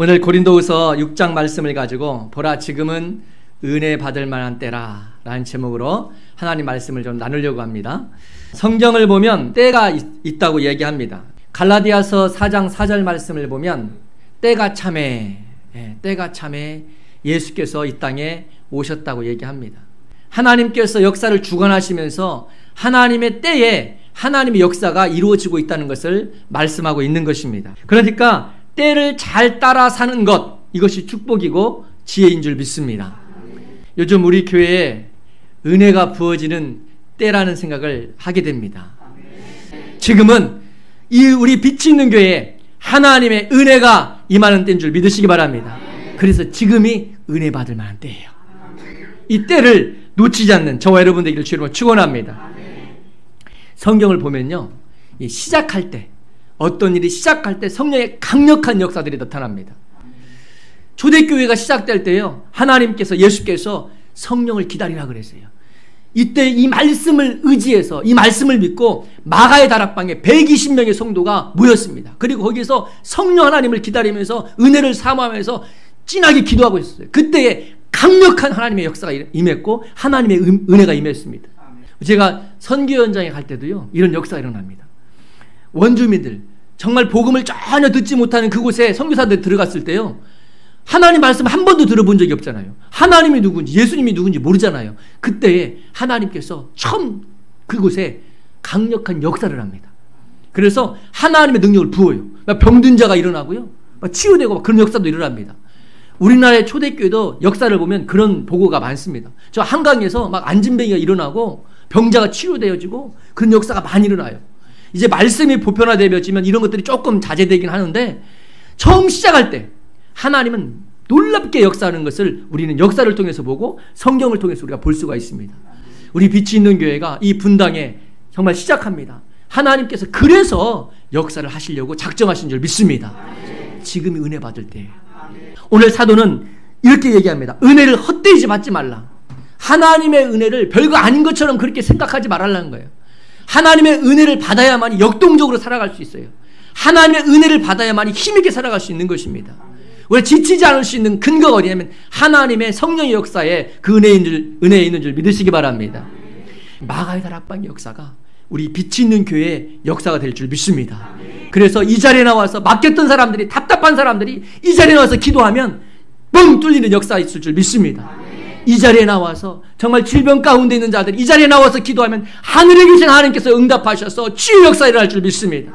오늘 고린도후서 6장 말씀을 가지고 보라 지금은 은혜 받을 만한 때라 라는 제목으로 하나님 말씀을 좀 나누려고 합니다. 성경을 보면 때가 있다고 얘기합니다. 갈라디아서 4장 4절 말씀을 보면 때가 참에 예수께서 이 땅에 오셨다고 얘기합니다. 하나님께서 역사를 주관하시면서 하나님의 때에 하나님의 역사가 이루어지고 있다는 것을 말씀하고 있는 것입니다. 그러니까 때를 잘 따라 사는 것, 이것이 축복이고 지혜인 줄 믿습니다. 요즘 우리 교회에 은혜가 부어지는 때라는 생각을 하게 됩니다. 지금은 이 우리 빛이 있는 교회에 하나님의 은혜가 임하는 때인 줄 믿으시기 바랍니다. 그래서 지금이 은혜 받을 만한 때예요. 이 때를 놓치지 않는 저와 여러분 되기를 주로 축원합니다. 성경을 보면요, 시작할 때, 어떤 일이 시작할 때 성령의 강력한 역사들이 나타납니다. 초대교회가 시작될 때요, 하나님께서, 예수께서 성령을 기다리라 그랬어요. 이때 이 말씀을 의지해서, 이 말씀을 믿고 마가의 다락방에 120명의 성도가 모였습니다. 그리고 거기서 성령 하나님을 기다리면서 은혜를 사모하면서 진하게 기도하고 있었어요. 그때에 강력한 하나님의 역사가 임했고 하나님의 은혜가 임했습니다. 제가 선교 현장에 갈 때도요, 이런 역사가 일어납니다. 원주민들, 정말 복음을 전혀 듣지 못하는 그곳에 선교사들 들어갔을 때요, 하나님 말씀 한 번도 들어본 적이 없잖아요. 하나님이 누군지, 예수님이 누군지 모르잖아요. 그때에 하나님께서 처음 그곳에 강력한 역사를 합니다. 그래서 하나님의 능력을 부어요. 병든 자가 일어나고요, 치유되고 그런 역사도 일어납니다. 우리나라의 초대교회도 역사를 보면 그런 보고가 많습니다. 저 한강에서 막 안진뱅이가 일어나고 병자가 치유되어지고 그런 역사가 많이 일어나요. 이제 말씀이 보편화되어지면 이런 것들이 조금 자제되긴 하는데, 처음 시작할 때 하나님은 놀랍게 역사하는 것을 우리는 역사를 통해서 보고 성경을 통해서 우리가 볼 수가 있습니다. 우리 빛이 있는 교회가 이 분당에 정말 시작합니다. 하나님께서 그래서 역사를 하시려고 작정하신 줄 믿습니다. 지금이 은혜 받을 때예요. 오늘 사도는 이렇게 얘기합니다. 은혜를 헛되이 받지 말라. 하나님의 은혜를 별거 아닌 것처럼 그렇게 생각하지 말라는 거예요. 하나님의 은혜를 받아야만이 역동적으로 살아갈 수 있어요. 하나님의 은혜를 받아야만이 힘있게 살아갈 수 있는 것입니다. 우리가 지치지 않을 수 있는 근거가 어디냐면 하나님의 성령의 역사에 그 은혜에 있는 줄 믿으시기 바랍니다. 마가의 다락방의 역사가 우리 빛이 있는 교회의 역사가 될 줄 믿습니다. 그래서 이 자리에 나와서 맡겼던 사람들이, 답답한 사람들이 이 자리에 나와서 기도하면 뻥 뚫리는 역사가 있을 줄 믿습니다. 이 자리에 나와서 정말 질병 가운데 있는 자들이 이 자리에 나와서 기도하면 하늘에 계신 하나님께서 응답하셔서 치유 역사가 일어날 줄 믿습니다.